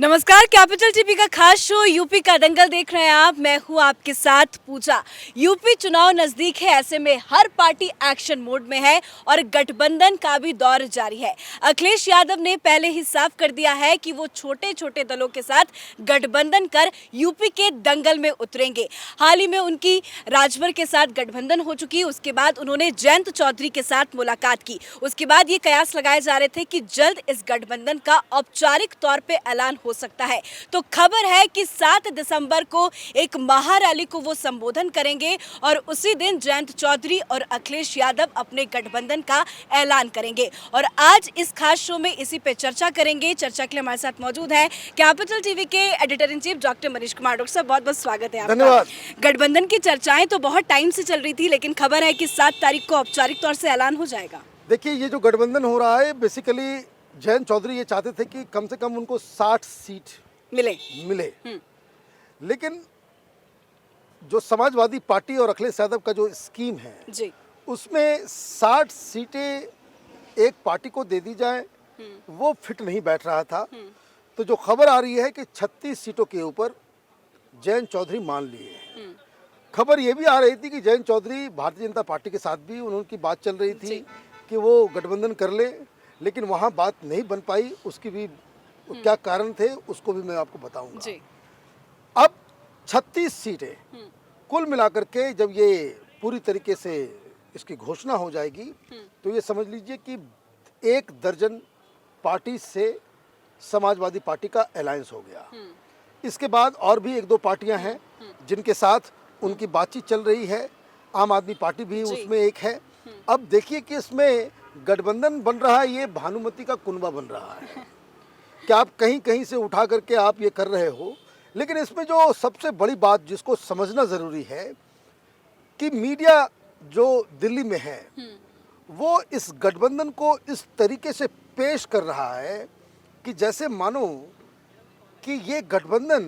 नमस्कार, capital TV का खास शो यूपी का दंगल देख रहे हैं आप। मैं हूं आपके साथ पूजा। यूपी चुनाव नजदीक है, ऐसे में हर पार्टी एक्शन मोड में है और गठबंधन का भी दौर जारी है। अखिलेश यादव ने पहले ही साफ कर दिया है कि वो छोटे छोटे दलों के साथ गठबंधन कर यूपी के दंगल में उतरेंगे। हाल ही में उनकी राजभर के साथ गठबंधन हो चुकी, उसके बाद उन्होंने जयंत चौधरी के साथ मुलाकात की। उसके बाद ये कयास लगाए जा रहे थे कि जल्द इस गठबंधन का औपचारिक तौर पे ऐलान हो सकता है। तो खबर है कि 7 दिसंबर को एक महारैली को वो संबोधन करेंगे और उसी दिन जयंत चौधरी और अखिलेश यादव अपने गठबंधन का ऐलान करेंगे। और आज इस खास शो में इसी पे चर्चा करेंगे। चर्चा के लिए हमारे साथ मौजूद है कैपिटल टीवी के editor in chief doctor Manish Kumar. Doctor साहब, बहुत बहुत स्वागत है आपका। धन्यवाद। गठबंधन की चर्चाएं तो बहुत टाइम से चल रही थी, लेकिन खबर है कि 7 तारीख को औपचारिक तौर से ऐलान हो जाएगा। देखिए, ये जो गठबंधन हो रहा है, बेसिकली जयंत चौधरी ये चाहते थे कि कम से कम उनको 60 सीट मिले। लेकिन जो समाजवादी पार्टी और अखिलेश यादव का जो स्कीम है जी, उसमें 60 सीटें एक पार्टी को दे दी जाए, वो फिट नहीं बैठ रहा था। तो जो खबर आ रही है कि 36 सीटों के ऊपर जयंत चौधरी मान लिए हैं। खबर ये भी आ रही थी कि जयंत चौधरी भारतीय जनता पार्टी के साथ भी उनकी बात चल रही थी कि वो गठबंधन कर ले, लेकिन वहाँ बात नहीं बन पाई। उसकी भी क्या कारण थे उसको भी मैं आपको बताऊंगा। अब 36 सीटें कुल मिलाकर के जब ये पूरी तरीके से इसकी घोषणा हो जाएगी तो ये समझ लीजिए कि 1 दर्जन पार्टी से समाजवादी पार्टी का अलायंस हो गया। इसके बाद और भी 1-2 पार्टियां हैं जिनके साथ उनकी बातचीत चल रही है। आम आदमी पार्टी भी उसमें एक है। अब देखिए कि इसमें गठबंधन बन रहा है, ये भानुमति का कुनबा बन रहा है कि आप कहीं कहीं से उठा करके आप ये कर रहे हो। लेकिन इसमें जो सबसे बड़ी बात जिसको समझना ज़रूरी है कि मीडिया जो दिल्ली में है वो इस गठबंधन को इस तरीके से पेश कर रहा है कि जैसे मानो कि ये गठबंधन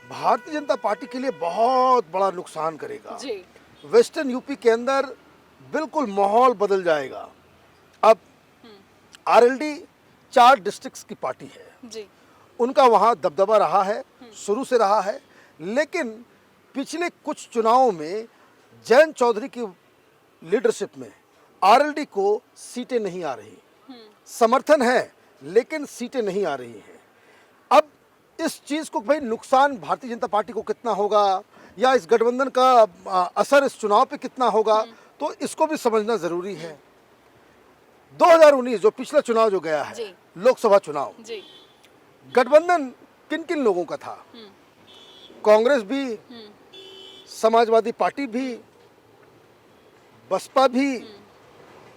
भारतीय जनता पार्टी के लिए बहुत बड़ा नुकसान करेगा। वेस्टर्न यूपी के अंदर बिल्कुल माहौल बदल जाएगा। अब आरएलडी 4 डिस्ट्रिक्ट्स की पार्टी है, उनका वहाँ दबदबा रहा है, शुरू से रहा है। लेकिन पिछले कुछ चुनावों में जयंत चौधरी की लीडरशिप में आरएलडी को सीटें नहीं आ रही। समर्थन है लेकिन सीटें नहीं आ रही हैं। अब इस चीज़ को भाई नुकसान भारतीय जनता पार्टी को कितना होगा या इस गठबंधन का असर इस चुनाव पे कितना होगा, तो इसको भी समझना ज़रूरी है। 2019 जो पिछला चुनाव जो गया है, लोकसभा चुनाव, गठबंधन किन किन लोगों का था? कांग्रेस भी, समाजवादी पार्टी भी, बसपा भी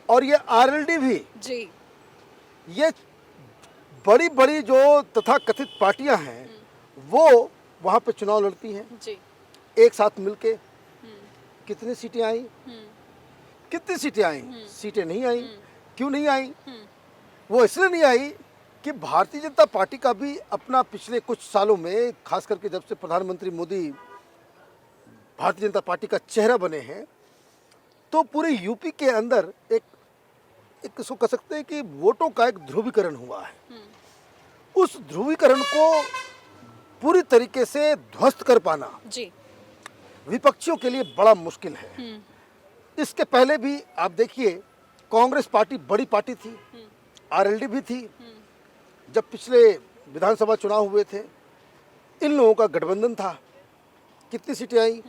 और ये आरएलडी भी। ये बड़ी बड़ी जो तथाकथित पार्टियां हैं वो वहां पे चुनाव लड़ती हैं एक साथ मिलके। कितनी सीटें आई? कितनी सीटें आई? सीटें नहीं आई। क्यों नहीं आई? वो इसलिए नहीं आई कि भारतीय जनता पार्टी का भी अपना पिछले कुछ सालों में, खास करके जब से प्रधानमंत्री मोदी भारतीय जनता पार्टी का चेहरा बने हैं, तो पूरे यूपी के अंदर एक इसको कह सकते हैं कि वोटों का एक ध्रुवीकरण हुआ है। उस ध्रुवीकरण को पूरी तरीके से ध्वस्त कर पाना विपक्षियों के लिए बड़ा मुश्किल है। इसके पहले भी आप देखिए, कांग्रेस पार्टी बड़ी पार्टी थी, आरएलडी भी थी। जब पिछले विधानसभा चुनाव हुए थे, इन लोगों का गठबंधन था। कितनी सीटें आई?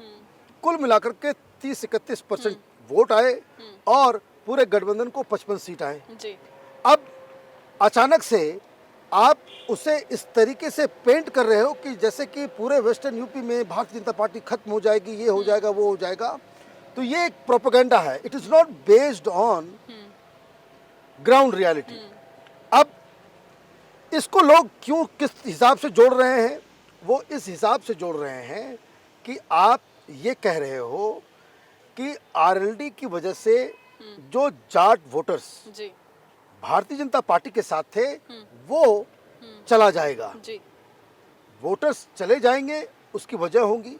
कुल मिलाकर के 30-31% वोट आए और पूरे गठबंधन को 55 सीट आए। अब अचानक से आप उसे इस तरीके से पेंट कर रहे हो कि जैसे कि पूरे वेस्टर्न यूपी में भारतीय जनता पार्टी खत्म हो जाएगी, ये हो जाएगा, वो हो जाएगा। तो ये एक प्रोपेगेंडा है। It is not based on ground reality. अब इसको लोग क्यों किस हिसाब से जोड़ रहे हैं? वो इस हिसाब से जोड़ रहे हैं कि आप ये कह रहे हो कि आरएलडी की वजह से जो जाट वोटर्स भारतीय जनता पार्टी के साथ थे वो चला जाएगा। वोटर्स चले जाएंगे, उसकी वजह होगी।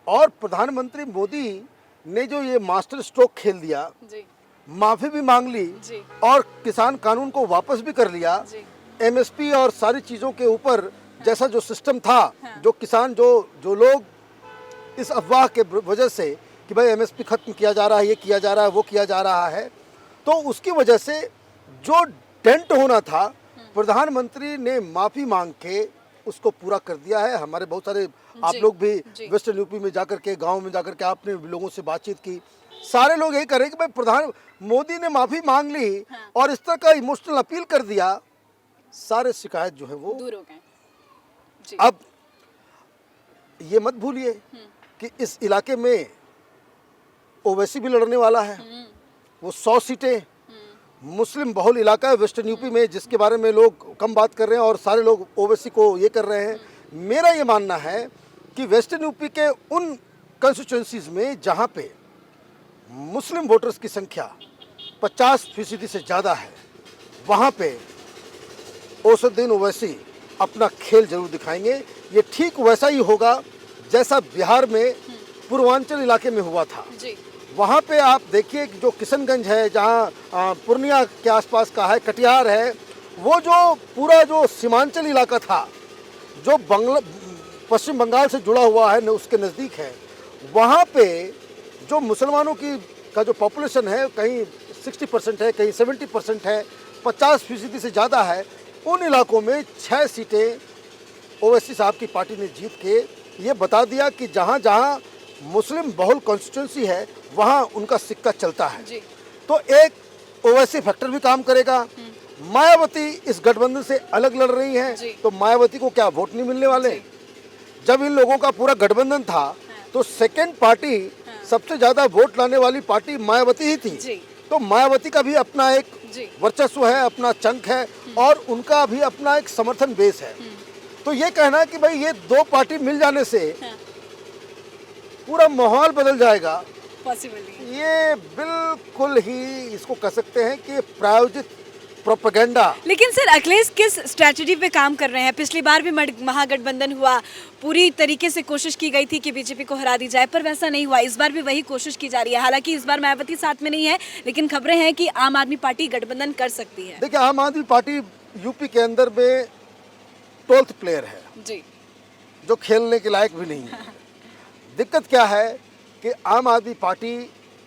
और प्रधानमंत्री मोदी ने जो ये मास्टर स्ट्रोक खेल दिया, माफी भी मांग ली और किसान कानून को वापस भी कर लिया, एमएसपी और सारी चीज़ों के ऊपर जैसा जो सिस्टम था, जो किसान जो लोग इस अफवाह के वजह से कि भाई एमएसपी खत्म किया जा रहा है, ये किया जा रहा है, वो किया जा रहा है, तो उसकी वजह से जो डेंट होना था, प्रधानमंत्री ने माफ़ी मांग के उसको पूरा कर दिया है। हमारे बहुत सारे आप लोग भी वेस्टर्न यूपी में जाकर के, गांव में जाकर के आपने लोगों से बातचीत की, सारे लोग यही कर रहे हैं कि भाई मोदी ने माफ़ी मांग ली और इस तरह का इमोशनल अपील कर दिया, सारे शिकायत जो है वो दूर हो गए। अब ये मत भूलिए कि इस इलाके में ओवैसी भी लड़ने वाला है। वो 100 सीटें, मुस्लिम बहुल इलाका है वेस्टर्न यूपी में, जिसके बारे में लोग कम बात कर रहे हैं और सारे लोग ओवैसी को ये कर रहे हैं। मेरा ये मानना है कि वेस्टर्न यूपी के उन कंस्टिट्यूंसीज में जहाँ पे मुस्लिम वोटर्स की संख्या 50% से ज़्यादा है, वहाँ पे असदुद्दीन ओवैसी अपना खेल जरूर दिखाएंगे। ये ठीक वैसा ही होगा जैसा बिहार में पूर्वांचल इलाके में हुआ था। वहाँ पे आप देखिए कि जो किशनगंज है, जहाँ पूर्णिया के आसपास का है, कटिहार है, वो जो पूरा जो सीमांचल इलाका था, जो पश्चिम बंगाल से जुड़ा हुआ है, उसके नज़दीक है, वहाँ पे जो मुसलमानों का जो पॉपुलेशन है, कहीं 60% है, कहीं 70% है, 50% से ज़्यादा है, उन इलाकों में 6 सीटें ओवैसी साहब की पार्टी ने जीत के ये बता दिया कि जहाँ जहाँ मुस्लिम बहुल कॉन्स्टिट्यूंसी है वहाँ उनका सिक्का चलता है। तो एक ओवैसी फैक्टर भी काम करेगा। मायावती इस गठबंधन से अलग लड़ रही हैं, तो मायावती को क्या वोट नहीं मिलने वाले? जब इन लोगों का पूरा गठबंधन था तो सेकेंड पार्टी, सबसे ज्यादा वोट लाने वाली पार्टी मायावती ही थी। तो मायावती का भी अपना एक वर्चस्व है, अपना चंक है और उनका भी अपना एक समर्थन बेस है। तो ये कहना कि भाई ये दो पार्टी मिल जाने से पूरा माहौल बदल जाएगा, ये बिल्कुल ही इसको कह सकते हैं कि प्रायोजित प्रोपेगेंडा। लेकिन सर अखिलेश किस स्ट्रैटेजी पे काम कर रहे हैं? पिछली बार भी महागठबंधन हुआ, पूरी तरीके से कोशिश की गई थी कि बीजेपी को हरा दी जाए, पर वैसा नहीं हुआ। इस बार भी वही कोशिश की जा रही है। हालांकि इस बार मायावती साथ में नहीं है, लेकिन खबरें हैं कि आम आदमी पार्टी गठबंधन कर सकती है। देखिए, आम आदमी पार्टी यूपी के अंदर में 12th प्लेयर है जी, जो खेलने के लायक भी नहीं है। दिक्कत क्या है कि आम आदमी पार्टी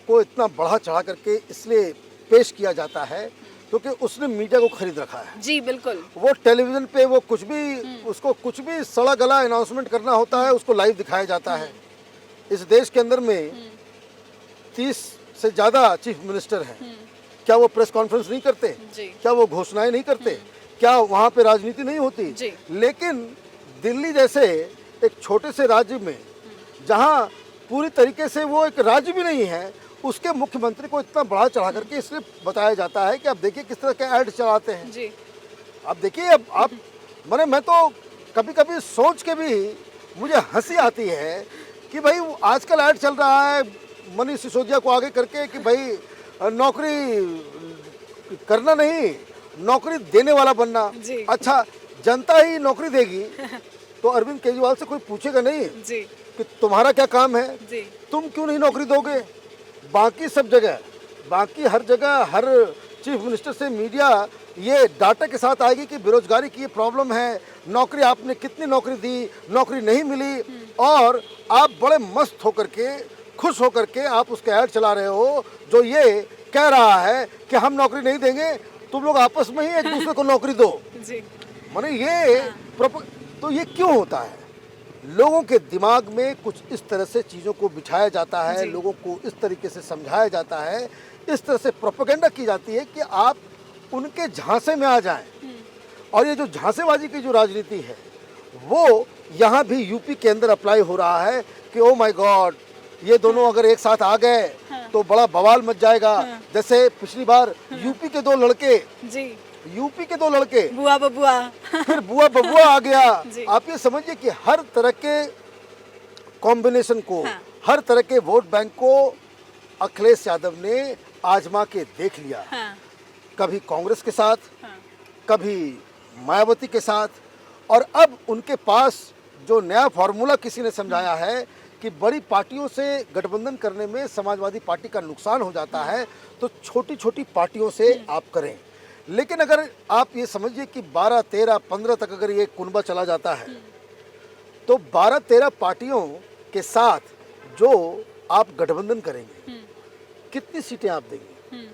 को इतना बढ़ा चढ़ा करके इसलिए पेश किया जाता है क्योंकि उसने मीडिया को खरीद रखा है। जी बिल्कुल। वो टेलीविजन पे वो कुछ भी, उसको कुछ भी सड़ा गला अनाउंसमेंट करना होता है, उसको लाइव दिखाया जाता है। इस देश के अंदर में 30 से ज़्यादा चीफ मिनिस्टर हैं। क्या वो प्रेस कॉन्फ्रेंस नहीं करते? क्या वो घोषणाएं नहीं करते? क्या वहाँ पे राजनीति नहीं होती? लेकिन दिल्ली जैसे एक छोटे से राज्य में, जहाँ पूरी तरीके से वो एक राज्य भी नहीं है, उसके मुख्यमंत्री को इतना बढ़ा चढ़ा करके इसलिए बताया जाता है कि आप देखिए किस तरह के ऐड चलाते हैं जी। आप देखिए, अब आप मैं तो कभी कभी सोच के भी मुझे हंसी आती है कि भाई आजकल ऐड चल रहा है मनीष सिसोदिया को आगे करके कि भाई नौकरी करना नहीं, नौकरी देने वाला बनना। अच्छा, जनता ही नौकरी देगी तो अरविंद केजरीवाल से कोई पूछेगा नहीं जी कि तुम्हारा क्या काम है जी, तुम क्यों नहीं नौकरी दोगे? बाकी सब जगह, बाकी हर जगह, हर चीफ मिनिस्टर से मीडिया ये डाटा के साथ आएगी कि बेरोजगारी की ये प्रॉब्लम है, नौकरी आपने कितनी नौकरी दी, नौकरी नहीं मिली, और आप बड़े मस्त होकर के, खुश होकर के आप उसका ऐड चला रहे हो जो ये कह रहा है कि हम नौकरी नहीं देंगे, तुम लोग आपस में ही एक दूसरे को नौकरी दो जी। ये तो ये क्यों होता है? लोगों के दिमाग में कुछ इस तरह से चीज़ों को बिठाया जाता है, लोगों को इस तरीके से समझाया जाता है, इस तरह से प्रोपेगेंडा की जाती है कि आप उनके झांसे में आ जाएं। और ये जो झांसेबाजी की जो राजनीति है वो यहाँ भी यूपी के अंदर अप्लाई हो रहा है कि ओ माय गॉड, ये दोनों अगर एक साथ आ गए तो बड़ा बवाल मच जाएगा। जैसे पिछली बार यूपी के दो लड़के बुआ बबुआ फिर बुआ बबुआ आ गया। आप ये समझिए कि हर तरह के कॉम्बिनेशन को, हर तरह के वोट बैंक को अखिलेश यादव ने आजमा के देख लिया। कभी कांग्रेस के साथ, कभी मायावती के साथ, और अब उनके पास जो नया फॉर्मूला किसी ने समझाया है कि बड़ी पार्टियों से गठबंधन करने में समाजवादी पार्टी का नुकसान हो जाता है, तो छोटी छोटी पार्टियों से आप करें। लेकिन अगर आप ये समझिए कि 12, 13, 15 तक अगर ये कुनबा चला जाता है तो 12-13 पार्टियों के साथ जो आप गठबंधन करेंगे, कितनी सीटें आप देंगे?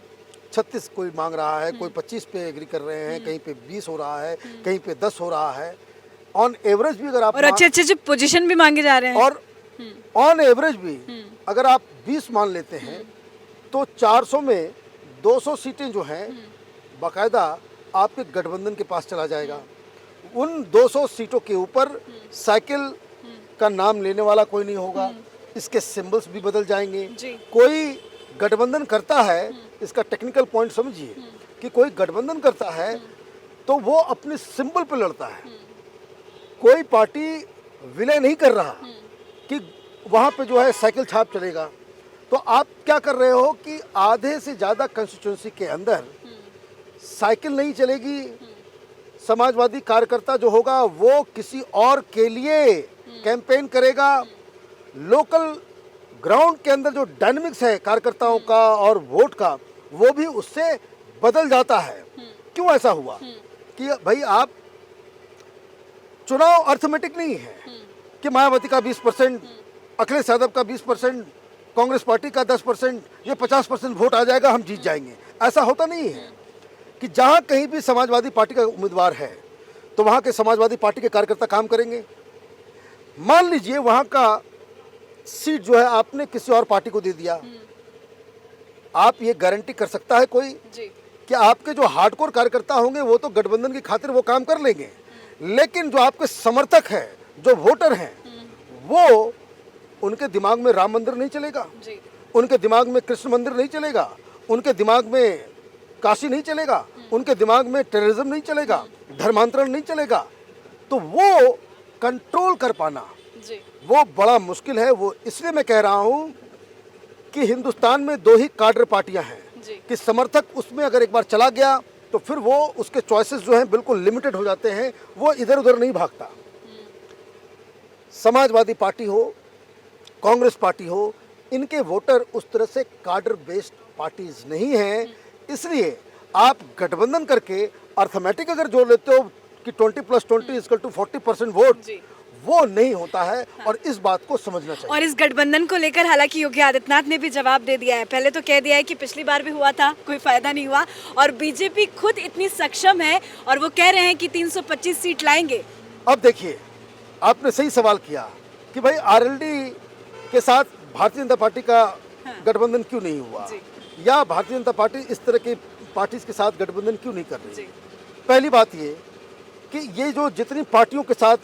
36 कोई मांग रहा है, कोई 25 पे एग्री कर रहे हैं, कहीं पे 20 हो रहा है, कहीं पे 10 हो रहा है। ऑन एवरेज भी अगर आप और अच्छे अच्छे जो पोजीशन भी मांगे जा रहे हैं, और ऑन एवरेज भी अगर आप 20 मान लेते हैं तो 400 में 200 सीटें जो हैं बाकायदा आपके गठबंधन के पास चला जाएगा। उन 200 सीटों के ऊपर साइकिल का नाम लेने वाला कोई नहीं होगा, इसके सिंबल्स भी बदल जाएंगे। जी। कोई गठबंधन करता है, इसका टेक्निकल पॉइंट समझिए कि कोई गठबंधन करता है तो वो अपने सिंबल पे लड़ता है। कोई पार्टी विलय नहीं कर रहा कि वहाँ पे जो है साइकिल छाप चलेगा। तो आप क्या कर रहे हो कि आधे से ज़्यादा कंस्टिट्यूंसी के अंदर साइकिल नहीं चलेगी। समाजवादी कार्यकर्ता जो होगा वो किसी और के लिए कैंपेन करेगा। लोकल ग्राउंड के अंदर जो डायनेमिक्स है कार्यकर्ताओं का और वोट का, वो भी उससे बदल जाता है। क्यों ऐसा हुआ कि भाई आप चुनाव अर्थमेटिक नहीं है कि मायावती का 20%, अखिलेश यादव का 20%, कांग्रेस पार्टी का 10%, ये 50% वोट आ जाएगा, हम जीत जाएंगे। ऐसा होता नहीं है कि जहाँ कहीं भी समाजवादी पार्टी का उम्मीदवार है तो वहाँ के समाजवादी पार्टी के कार्यकर्ता काम करेंगे। मान लीजिए वहाँ का सीट जो है आपने किसी और पार्टी को दे दिया, आप ये गारंटी कर सकता है कोई कि आपके जो हार्डकोर कार्यकर्ता होंगे वो तो गठबंधन की खातिर वो काम कर लेंगे, लेकिन जो आपके समर्थक हैं, जो वोटर हैं, वो उनके दिमाग में राम मंदिर नहीं चलेगा, उनके दिमाग में कृष्ण मंदिर नहीं चलेगा, उनके दिमाग में काशी नहीं चलेगा, उनके दिमाग में टेररिज्म नहीं चलेगा, धर्मांतरण नहीं चलेगा। तो वो कंट्रोल कर पाना वो बड़ा मुश्किल है। वो इसलिए मैं कह रहा हूँ कि हिंदुस्तान में 2 ही काडर पार्टियां हैं कि समर्थक उसमें अगर एक बार चला गया तो फिर वो उसके चॉइसेस जो हैं बिल्कुल लिमिटेड हो जाते हैं, वो इधर उधर नहीं भागता। समाजवादी पार्टी हो, कांग्रेस पार्टी हो, इनके वोटर उस तरह से काडर बेस्ड पार्टीज नहीं हैं। इसलिए आप गठबंधन करके अर्थमेटिक अगर जोड़ लेते हो कि 20 + 20 = 40% वोट, वो नहीं होता है। और इस बात को समझना चाहिए। और इस गठबंधन को लेकर हालांकि योगी आदित्यनाथ ने भी जवाब दे दिया है। पहले तो कह दिया है कि पिछली बार भी हुआ था, कोई फायदा नहीं हुआ, और बीजेपी खुद इतनी सक्षम है और वो कह रहे हैं कि 325 सीट लाएंगे। अब देखिए, आपने सही सवाल किया कि भाई आरएलडी के साथ भारतीय जनता पार्टी का गठबंधन क्यों नहीं हुआ, या भारतीय जनता पार्टी इस तरह की पार्टीज के साथ गठबंधन क्यों नहीं कर रही। पहली बात ये कि ये जो जितनी पार्टियों के साथ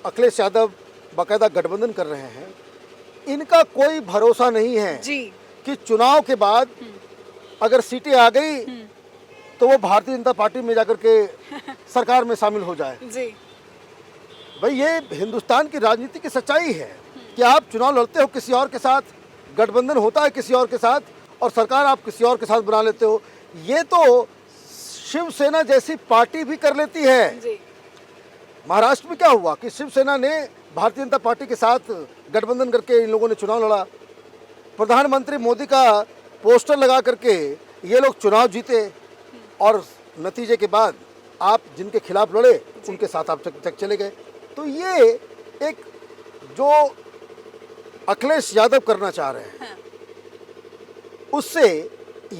अखिलेश यादव बाकायदा गठबंधन कर रहे हैं, इनका कोई भरोसा नहीं है कि चुनाव के बाद अगर सीटें आ गई तो वो भारतीय जनता पार्टी में जाकर के सरकार में शामिल हो जाए। भाई ये हिंदुस्तान की राजनीति की सच्चाई है कि आप चुनाव लड़ते हो किसी और के साथ, गठबंधन होता है किसी और के साथ, और सरकार आप किसी और के साथ बना लेते हो। ये तो शिवसेना जैसी पार्टी भी कर लेती है। महाराष्ट्र में क्या हुआ कि शिवसेना ने भारतीय जनता पार्टी के साथ गठबंधन करके इन लोगों ने चुनाव लड़ा। प्रधानमंत्री मोदी का पोस्टर लगा करके ये लोग चुनाव जीते, और नतीजे के बाद आप जिनके खिलाफ लड़े उनके साथ आप तक चले गए। तो ये एक जो अखिलेश यादव करना चाह रहे हैं, उससे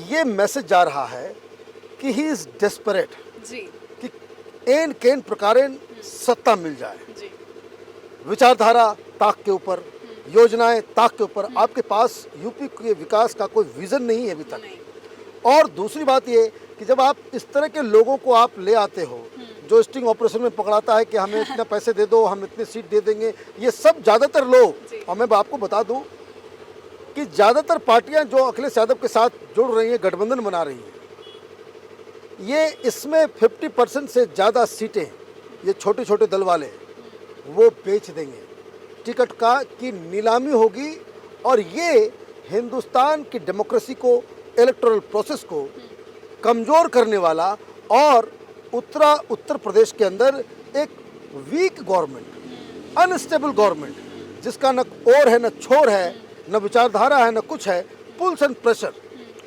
ये मैसेज जा रहा है कि ही इज डेस्परेट कि एन केन प्रकारेण सत्ता मिल जाए। विचारधारा ताक के ऊपर, योजनाएं ताक के ऊपर। आपके पास यूपी के विकास का कोई विजन नहीं है अभी तक। और दूसरी बात ये कि जब आप इस तरह के लोगों को आप ले आते हो जो स्टिंग ऑपरेशन में पकड़ाता है कि हमें इतने पैसे दे दो, हम इतनी सीट दे देंगे, ये सब ज़्यादातर लोग, और मैं आपको बता दूं कि ज़्यादातर पार्टियां जो अखिलेश यादव के साथ जुड़ रही हैं, गठबंधन बना रही हैं, ये इसमें 50% से ज़्यादा सीटें ये छोटे छोटे दल वाले वो बेच देंगे। टिकट की नीलामी होगी, और ये हिंदुस्तान की डेमोक्रेसी को, इलेक्टोरल प्रोसेस को कमज़ोर करने वाला, और उत्तर प्रदेश के अंदर एक वीक गवर्नमेंट, अनस्टेबल गवर्नमेंट, जिसका न ओर है न छोर है, न विचारधारा है न कुछ है, पुल्स एंड प्रेशर।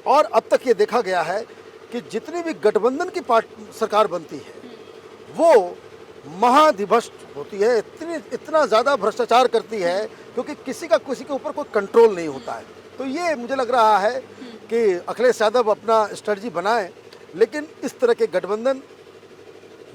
और अब तक ये देखा गया है कि जितनी भी गठबंधन की सरकार बनती है वो महाधिभ्रष्ट होती है, इतना ज़्यादा भ्रष्टाचार करती है क्योंकि किसी के ऊपर कोई कंट्रोल नहीं होता है। तो ये मुझे लग रहा है कि अखिलेश यादव अपना स्ट्रेटजी बनाए, लेकिन इस तरह के गठबंधन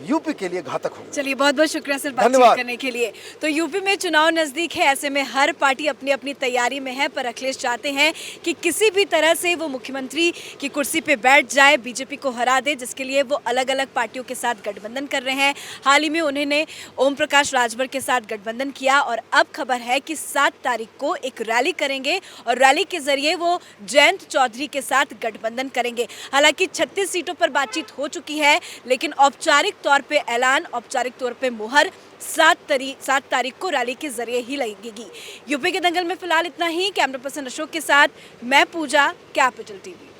यूपी के लिए घातक होंगे। चलिए, बहुत बहुत शुक्रिया सर बातचीत करने के लिए। तो यूपी में चुनाव नजदीक है, ऐसे में हर पार्टी अपनी अपनी तैयारी में है, पर अखिलेश चाहते हैं कि किसी भी तरह से वो मुख्यमंत्री की कुर्सी पे बैठ जाए, बीजेपी को हरा दे, जिसके लिए वो अलग अलग पार्टियों के साथ गठबंधन कर रहे हैं। हाल ही में उन्होंने ओम प्रकाश राजभर के साथ गठबंधन किया और अब खबर है कि 7 तारीख को एक रैली करेंगे और रैली के जरिए वो जयंत चौधरी के साथ गठबंधन करेंगे। हालांकि 36 सीटों पर बातचीत हो चुकी है, लेकिन औपचारिक तौर पे ऐलान, औपचारिक तौर पे मुहर 7 तारीख को रैली के जरिए ही लगेगी। यूपी के दंगल में फिलहाल इतना ही। कैमरा पर्सन अशोक के साथ मैं पूजा, कैपिटल टीवी।